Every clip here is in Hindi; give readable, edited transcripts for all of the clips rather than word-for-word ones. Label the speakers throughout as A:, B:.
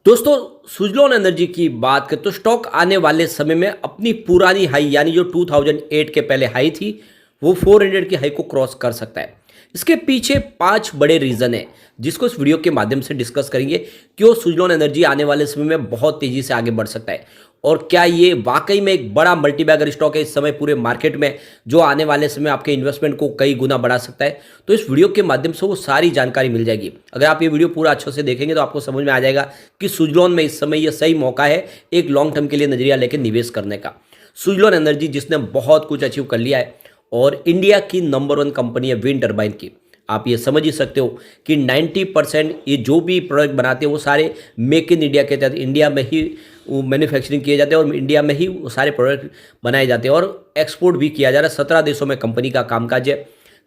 A: दोस्तों, सुज़लोन एनर्जी की बात करें तो स्टॉक आने वाले समय में अपनी पुरानी हाई यानी जो 2008 के पहले हाई थी वो 400 की हाई को क्रॉस कर सकता है। इसके पीछे 5 बड़े रीज़न हैं जिसको इस वीडियो के माध्यम से डिस्कस करेंगे। क्यों सुज़लोन एनर्जी आने वाले समय में बहुत तेज़ी से आगे बढ़ सकता है और क्या ये वाकई में एक बड़ा मल्टीबैगर स्टॉक है इस समय पूरे मार्केट में, जो आने वाले समय आपके इन्वेस्टमेंट को कई गुना बढ़ा सकता है। तो इस वीडियो के माध्यम से वो सारी जानकारी मिल जाएगी। अगर आप ये वीडियो पूरा अच्छे से देखेंगे तो आपको समझ में आ जाएगा कि सुज़लोन में इस समय ये सही मौका है एक लॉन्ग टर्म के लिए नजरिया लेकर निवेश करने का। सुज़लोन एनर्जी जिसने बहुत कुछ अचीव कर लिया है और इंडिया की नंबर 1 कंपनी है विंड टर्बाइन की। आप ये समझ ही सकते हो कि 90% ये जो भी प्रोडक्ट बनाते हैं वो सारे मेक इन इंडिया के तहत इंडिया में ही मैन्युफैक्चरिंग किए जाते हैं और इंडिया में ही वो सारे प्रोडक्ट बनाए जाते हैं और एक्सपोर्ट भी किया जा रहा है। 17 देशों में कंपनी का कामकाज है,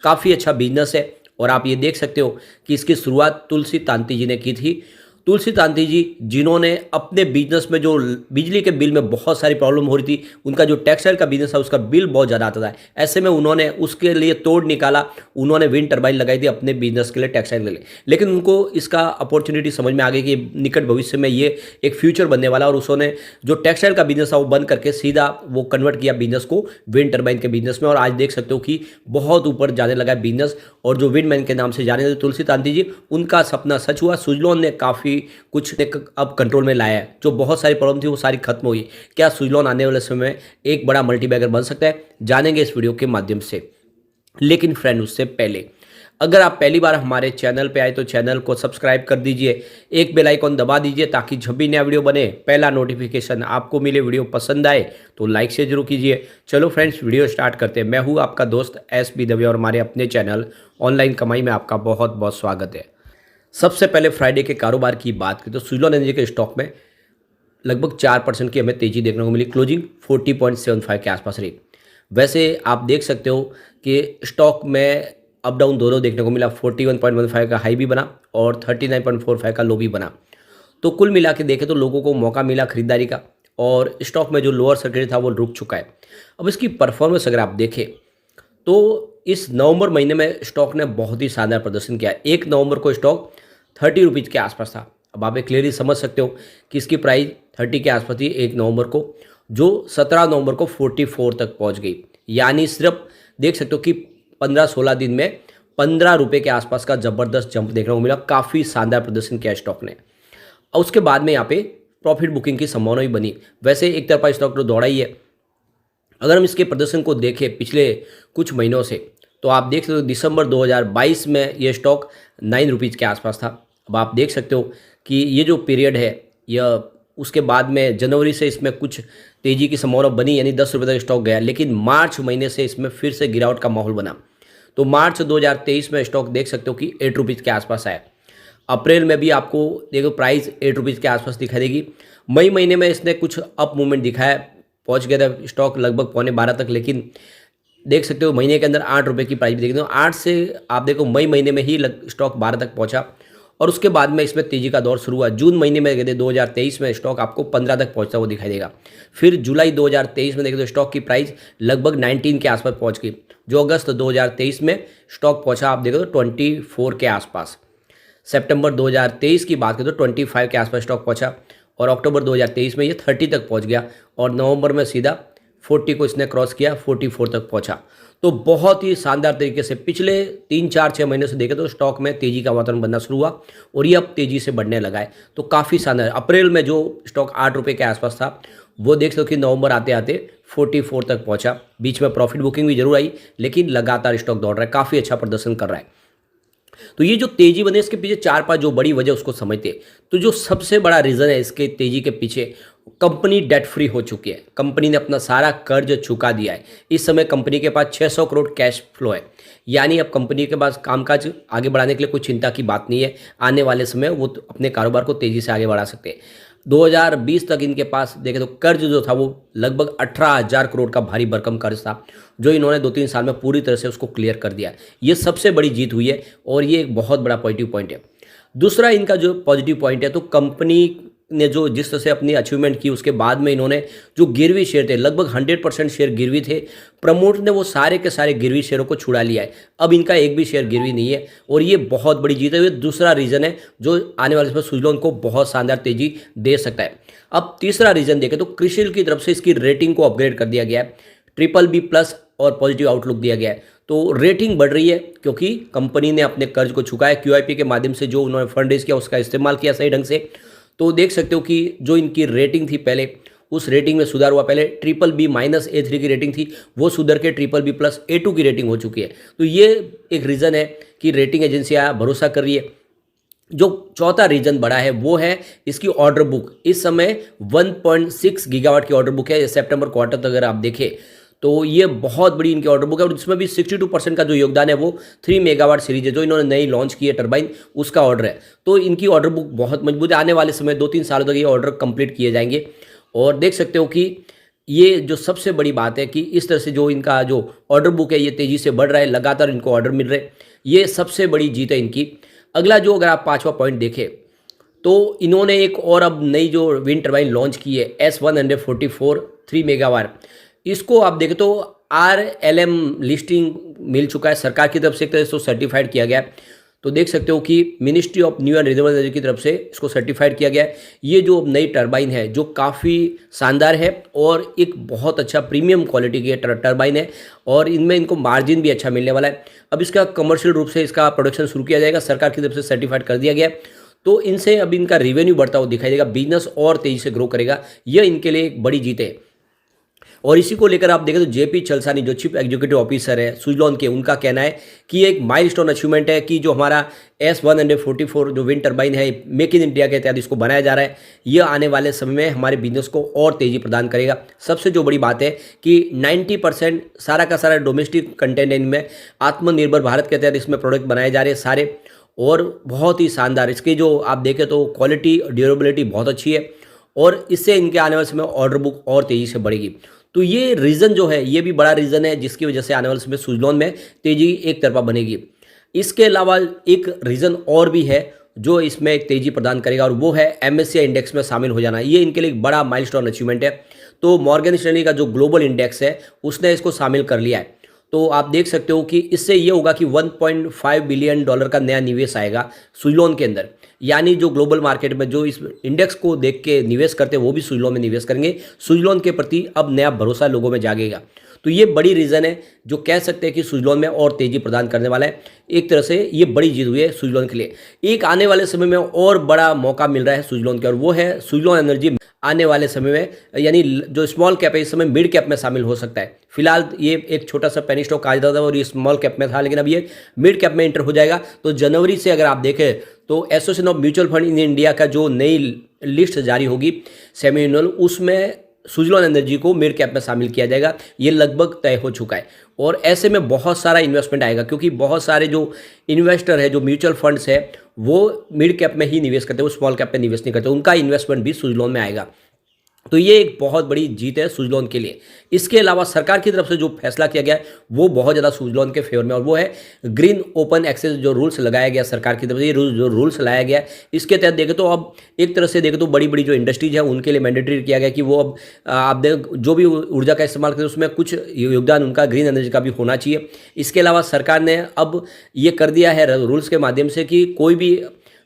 A: काफ़ी अच्छा बिजनेस है। और आप ये देख सकते हो कि इसकी शुरुआत तुलसी तांती जी ने की थी। तुलसी तांती जी जिन्होंने अपने बिजनेस में जो बिजली के बिल में बहुत सारी प्रॉब्लम हो रही थी, उनका जो टेक्सटाइल का बिजनेस है उसका बिल बहुत ज़्यादा आता था। ऐसे में उन्होंने उसके लिए तोड़ निकाला, उन्होंने विंड टर्बाइन लगाई थी अपने बिजनेस के लिए, टेक्सटाइल के लिए। लेकिन उनको इसका अपॉर्चुनिटी समझ में आ गई कि निकट भविष्य में ये एक फ्यूचर बनने वाला, और उन्होंने जो टेक्सटाइल का बिजनेस है वो बंद करके सीधा वो कन्वर्ट किया बिजनेस को विंड टर्बाइन के बिजनेस में। और आज देख सकते हो कि बहुत ऊपर जाने लगा बिजनेस, और जो विंडमैन के नाम से जाने थे तुलसी तांती जी, उनका सपना सच हुआ। सुज़लोन ने काफ़ी कुछ अब कंट्रोल में लाया है, जो बहुत सारी प्रॉब्लम थी वो सारी खत्म हुई। क्या सुज़लोन आने वाले समय में एक बड़ा मल्टीबैगर बन सकता है, जानेंगे इस वीडियो के माध्यम से। लेकिन फ्रेंड, उससे पहले अगर आप पहली बार हमारे चैनल पे आए तो चैनल को सब्सक्राइब कर दीजिए, एक बेल आइकॉन दबा दीजिए ताकि जब भी नया वीडियो बने पहला नोटिफिकेशन आपको मिले। वीडियो पसंद आए तो लाइक से जरूर कीजिए। चलो फ्रेंड्स, वीडियो स्टार्ट करते हैं। मैं हूँ आपका दोस्त SB दवे और हमारे अपने चैनल ऑनलाइन कमाई में आपका बहुत बहुत स्वागत है। सबसे पहले फ्राइडे के कारोबार की बात करें तो सुज़लोन एनर्जी के स्टॉक में लगभग 4% की हमें तेज़ी देखने को मिली। क्लोजिंग 40.75 के आसपास रही। वैसे आप देख सकते हो कि स्टॉक में अप डाउन दोनों देखने को मिला। 41.15 का हाई भी बना और 39.45 का लो भी बना। तो कुल मिला के देखें तो लोगों को मौका मिला खरीदारी का, और स्टॉक में जो लोअर सर्किट था वो रुक चुका है। अब इसकी परफॉर्मेंस अगर आप देखें तो इस नवंबर महीने में स्टॉक ने बहुत ही शानदार प्रदर्शन किया। 1 नवंबर को स्टॉक 30 रुपीज़ के आसपास था। अब आप क्लियरली समझ सकते हो कि इसकी प्राइस 30 के आसपास थी 1 नवंबर को, जो 17 नवंबर को 44 तक पहुंच गई। यानी सिर्फ देख सकते हो कि 15-16 दिन में 15 रुपये के आसपास का ज़बरदस्त जंप देखने को मिला। काफ़ी शानदार प्रदर्शन किया स्टॉक ने, और उसके बाद में यहाँ पे प्रॉफिट बुकिंग की संभावना भी बनी। वैसे एक तरफा स्टॉक तो दौड़ा ही है। अगर हम इसके प्रदर्शन को देखें पिछले कुछ महीनों से, तो आप देख सकते हो दिसंबर 2022 में ये स्टॉक 9 रुपीज़ के आसपास था। अब आप देख सकते हो कि ये जो पीरियड है यह उसके बाद में जनवरी से इसमें कुछ तेज़ी की संभावना बनी, यानी 10 रुपये तक स्टॉक गया। लेकिन मार्च महीने से इसमें फिर से गिरावट का माहौल बना। तो मार्च 2023 में स्टॉक देख सकते हो कि 8 रुपीज़ के आसपास आया। अप्रैल में भी आपको देखो प्राइस 8 रुपीज़ के आसपास दिखाई देगी। मई महीने में इसने कुछ अप मूवमेंट दिखाया, पहुंच गया था स्टॉक लगभग 11:15 तक। लेकिन देख सकते हो महीने के अंदर 8 रुपये की प्राइस भी देखते हो। 8 से आप देखो मई महीने में ही स्टॉक 12 तक पहुंचा, और उसके बाद में इसमें तेज़ी का दौर शुरू हुआ। जून महीने में कहते 2023 में स्टॉक आपको 15 तक पहुंचता हुआ दिखाई देगा। फिर जुलाई 2023 में देखें तो स्टॉक की प्राइस लगभग 19 के आसपास पहुंच गई। जो अगस्त 2023 में स्टॉक पहुंचा आप देखो तो 24 के आसपास। सितंबर 2023 की बात करें तो 25 के आसपास स्टॉक पहुंचा, और अक्टूबर 2023 में ये 30 तक पहुंच गया, और नवंबर में सीधा 40 को इसने क्रॉस किया, 44 तक पहुंचा। तो बहुत ही शानदार तरीके से पिछले 3-4-6 महीने से देखें तो स्टॉक में तेज़ी का वातावरण बनना शुरू हुआ, और ये अब तेज़ी से बढ़ने लगा है। तो काफ़ी शानदार। अप्रैल में जो स्टॉक 8 रुपये के आसपास था वो देख सकते हो कि नवंबर आते आते 44 तक पहुंचा। बीच में प्रॉफिट बुकिंग भी जरूर आई, लेकिन लगातार स्टॉक दौड़ रहा है, काफ़ी अच्छा प्रदर्शन कर रहा है। तो ये जो तेजी बने इसके पीछे 4-5 जो बड़ी वजह उसको समझते। तो जो सबसे बड़ा रीज़न है इसके तेजी के पीछे, कंपनी डेट फ्री हो चुकी है। कंपनी ने अपना सारा कर्ज चुका दिया है। इस समय कंपनी के पास 600 करोड़ कैश फ्लो है, यानी अब कंपनी के पास कामकाज आगे बढ़ाने के लिए कोई चिंता की बात नहीं है। आने वाले समय वो अपने कारोबार को तेज़ी से आगे बढ़ा सकते हैं। 2020 तक इनके पास देखें तो कर्ज जो था वो लगभग 18,000 करोड़ का भारी भरकम कर्ज था, जो इन्होंने 2-3 साल में पूरी तरह से उसको क्लियर कर दिया। ये सबसे बड़ी जीत हुई है, और ये एक बहुत बड़ा पॉजिटिव पॉइंट है। दूसरा इनका जो पॉजिटिव पॉइंट है, तो कंपनी ने जो जिस तरह से अपनी अचीवमेंट की, उसके बाद में इन्होंने जो गिरवी शेयर थे, लगभग 100% शेयर गिरवी थे, प्रमोटर ने वो सारे के सारे गिरवी शेयरों को छुड़ा लिया है। अब इनका एक भी शेयर गिरवी नहीं है और ये बहुत बड़ी जीत है। ये दूसरा रीज़न है जो आने वाले समय सुजलॉन को बहुत शानदार तेजी दे सकता है। अब तीसरा रीज़न देखें तो क्रिसिल की तरफ से इसकी रेटिंग को अपग्रेड कर दिया गया है, BBB+ और पॉजिटिव आउटलुक दिया गया है। तो रेटिंग बढ़ रही है क्योंकि कंपनी ने अपने कर्ज को चुकाया, QIP के माध्यम से जो उन्होंने फंड रेज किया उसका इस्तेमाल किया सही ढंग से। तो देख सकते हो कि जो इनकी रेटिंग थी पहले, उस रेटिंग में सुधार हुआ। पहले BBB-A3 की रेटिंग थी, वो सुधर के BBB+ A2 की रेटिंग हो चुकी है। तो ये एक रीज़न है कि रेटिंग एजेंसियाँ भरोसा कर रही है। जो चौथा रीजन बड़ा है वो है इसकी ऑर्डर बुक। इस समय 1.6 गीगावाट की ऑर्डर बुक है सितंबर क्वार्टर तक अगर आप देखें तो ये बहुत बड़ी इनकी ऑर्डर बुक है और इसमें भी 62% का जो योगदान है वो 3 मेगावाट सीरीज है जो इन्होंने नई लॉन्च की है टरबाइन, उसका ऑर्डर है। तो इनकी ऑर्डर बुक बहुत मजबूत है। आने वाले समय 2-3 सालों तक ये ऑर्डर कंप्लीट किए जाएंगे और देख सकते हो कि ये जो सबसे बड़ी बात है कि इस तरह से जो इनका जो ऑर्डर बुक है ये तेज़ी से बढ़ रहा है, लगातार इनको ऑर्डर मिल रहे हैं, ये सबसे बड़ी जीत है इनकी। अगला जो अगर आप 5वां पॉइंट देखें तो इन्होंने एक और अब नई जो विंड टरबाइन लॉन्च की है S144 3 मेगावाट। इसको आप देखें तो RLM लिस्टिंग मिल चुका है सरकार की तरफ से, एक तरह से सर्टिफाइड किया गया है। तो देख सकते हो कि ministry of new and renewable energy की तरफ से इसको सर्टिफाइड किया गया है। ये जो नई टरबाइन है जो काफ़ी शानदार है और एक बहुत अच्छा प्रीमियम क्वालिटी की टरबाइन है और इनमें इनको मार्जिन भी अच्छा मिलने वाला है। अब इसका कमर्शियल रूप से इसका प्रोडक्शन शुरू किया जाएगा, सरकार की तरफ से सर्टिफाइड कर दिया गया है। तो इनसे अब इनका रेवेन्यू बढ़ता हुआ दिखाई देगा, बिजनेस और तेज़ी से ग्रो करेगा। यह इनके लिए एक बड़ी जीत है। और इसी को लेकर आप देखें तो JP चलसानी जो चीफ एग्जीक्यूटिव ऑफिसर है सुजलॉन के, उनका कहना है कि ये एक माइलस्टोन अचीवमेंट है कि जो हमारा S144 जो विंड टरबाइन है मेक इन इंडिया के तहत इसको बनाया जा रहा है, यह आने वाले समय में हमारे बिजनेस को और तेज़ी प्रदान करेगा। सबसे जो बड़ी बात है कि 90% सारा का सारा डोमेस्टिक कंटेंट है इनमें, आत्मनिर्भर भारत के तहत इसमें प्रोडक्ट बनाए जा रहे हैं सारे और बहुत ही शानदार। इसकी जो आप देखें तो क्वालिटी ड्यूरेबिलिटी बहुत अच्छी है और इससे इनके आने वाले समय ऑर्डर बुक और तेज़ी से बढ़ेगी। तो ये रीज़न जो है ये भी बड़ा रीज़न है जिसकी वजह से आने वाले समय सुजलॉन में तेज़ी एक तरफा बनेगी। इसके अलावा एक रीज़न और भी है जो इसमें एक तेज़ी प्रदान करेगा और वो है MSCI इंडेक्स में शामिल हो जाना। ये इनके लिए एक बड़ा माइलस्टोन अचीवमेंट है। तो मॉर्गन स्टैनली का जो ग्लोबल इंडेक्स है उसने इसको शामिल कर लिया है। तो आप देख सकते हो कि इससे ये होगा कि $1.5 बिलियन का नया निवेश आएगा सुजलॉन के अंदर, यानी जो ग्लोबल मार्केट में जो इस इंडेक्स को देख के निवेश करते हैं वो भी सुजलॉन में निवेश करेंगे। सुजलॉन के प्रति अब नया भरोसा लोगों में जागेगा। तो ये बड़ी रीज़न है जो कह सकते हैं कि सुजलॉन में और तेज़ी प्रदान करने वाला है। एक तरह से ये बड़ी जीत हुई है सुजलॉन के लिए। एक आने वाले समय में और बड़ा मौका मिल रहा है सुजलॉन के और वो है सुजलॉन एनर्जी आने वाले समय में, यानी जो स्मॉल कैप है इस समय मिड कैप में शामिल हो सकता है। फिलहाल ये एक छोटा सा पेनी स्टॉक कहा जाता था और ये स्मॉल कैप में था, लेकिन अब ये मिड कैप में एंटर हो जाएगा। तो जनवरी से अगर आप देखें तो association of mutual fund in India का जो नई लिस्ट जारी होगी सेमी एनुअल, उसमें सुजलॉन एनर्जी को मिड कैप में शामिल किया जाएगा। ये लगभग तय हो चुका है और ऐसे में बहुत सारा इन्वेस्टमेंट आएगा क्योंकि बहुत सारे जो इन्वेस्टर है, जो म्यूचुअल फंड्स है, वो मिड कैप में ही निवेश करते हैं, वो स्मॉल कैप में निवेश नहीं करते। उनका इन्वेस्टमेंट भी सुजलॉन में आएगा। तो ये एक बहुत बड़ी जीत है सुजलॉन के लिए। इसके अलावा सरकार की तरफ से जो फैसला किया गया है वो बहुत ज़्यादा सुजलॉन के फेवर में और वो है ग्रीन ओपन एक्सेस जो रूल्स लगाया गया सरकार की तरफ से। ये जो रूल्स लाया गया है इसके तहत देखें तो अब एक तरह से देखें तो बड़ी बड़ी जो इंडस्ट्रीज है उनके लिए मैंडेटरी किया गया कि वो अब आप देख जो भी ऊर्जा का इस्तेमाल करें उसमें कुछ योगदान उनका ग्रीन एनर्जी का भी होना चाहिए। इसके अलावा सरकार ने अब ये कर दिया है रूल्स के माध्यम से कि कोई भी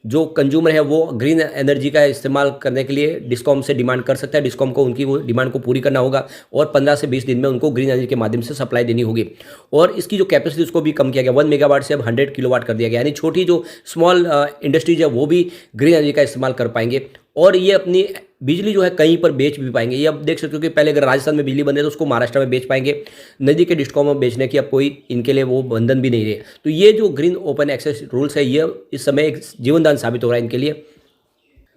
A: जो कंज्यूमर है वो ग्रीन एनर्जी का इस्तेमाल करने के लिए डिस्कॉम से डिमांड कर सकता है। डिस्कॉम को उनकी वो डिमांड को पूरी करना होगा और 15 से 20 दिन में उनको ग्रीन एनर्जी के माध्यम से सप्लाई देनी होगी। और इसकी जो कैपेसिटी उसको भी कम किया गया, 1 मेगावाट से अब 100 किलोवाट कर दिया गया, यानी छोटी जो स्मॉल इंडस्ट्रीज है वो भी ग्रीन एनर्जी का इस्तेमाल कर पाएंगे और ये अपनी बिजली जो है कहीं पर बेच भी पाएंगे। ये अब देख सकते हो कि पहले अगर राजस्थान में बिजली बन रही है तो उसको महाराष्ट्र में बेच पाएंगे, नदी के डिस्कॉम में बेचने की अब कोई इनके लिए वो बंधन भी नहीं रहे। तो ये जो ग्रीन ओपन एक्सेस रूल्स है ये इस समय एक जीवनदान साबित हो रहा है इनके लिए।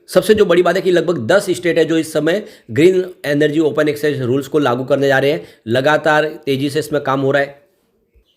A: सबसे जो बड़ी बात है कि लगभग 10 स्टेट है जो इस समय green energy open access rules को लागू करने जा रहे हैं। लगातार तेजी से इसमें काम हो रहा है।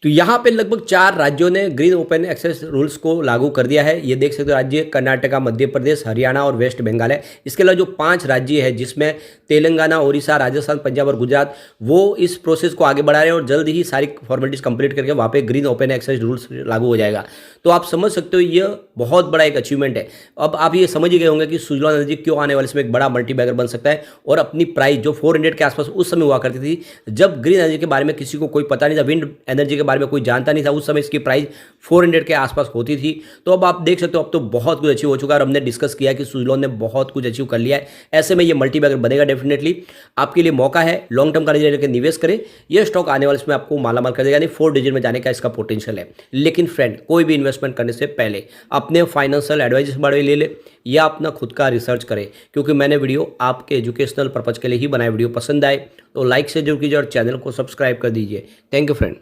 A: तो यहाँ पे लगभग 4 राज्यों ने ग्रीन ओपन एक्सेस रूल्स को लागू कर दिया है। ये देख सकते हो राज्य कर्नाटका, मध्य प्रदेश, हरियाणा और वेस्ट बंगाल है। इसके अलावा जो 5 राज्य है जिसमें तेलंगाना, ओडिशा, राजस्थान, पंजाब और गुजरात, वो इस प्रोसेस को आगे बढ़ा रहे हैं और जल्द ही सारी फॉर्मेलिटीज कंप्लीट करके वहाँ पे ग्रीन ओपन एक्सेस रूल्स लागू हो जाएगा। तो आप समझ सकते हो ये बहुत बड़ा एक अचीवमेंट है। अब आप ये समझ ही गए होंगे कि सुजलॉन एनर्जी क्यों आने वाले समय एक बड़ा मल्टीबैगर बन सकता है और अपनी प्राइस जो 400 के आसपास उस समय हुआ करती थी, जब ग्रीन एनर्जी के बारे में किसी को कोई पता नहीं था, विंड एनर्जी के बारे में कोई जानता नहीं था, उस समय इसकी प्राइस 400 के आसपास होती थी। तो अब आप देख सकते हो अब तो बहुत कुछ अचीव हो चुका है और हमने डिस्कस किया कि सुजलॉन ने बहुत कुछ अचीव कर लिया है। ऐसे में ये मल्टीबैगर बनेगा डेफिनेटली। आपके लिए मौका है, लॉन्ग टर्म का लेकर निवेश करें। यह स्टॉक आने वाले समय आपको मालामाल कर देगा, यानी 4 डिजिट में जाने का इसका पोटेंशियल है। लेकिन फ्रेंड, कोई भी इन्वेस्टमेंट करने से पहले अपने फाइनेंशियल एडवाइजर से बड़े ले ले या अपना खुद का रिसर्च करें, क्योंकि मैंने वीडियो आपके एजुकेशनल पर्पज के लिए ही बनाया। वीडियो पसंद आए तो लाइक से जरूर कीजिए और चैनल को सब्सक्राइब कर दीजिए। Thank you friend.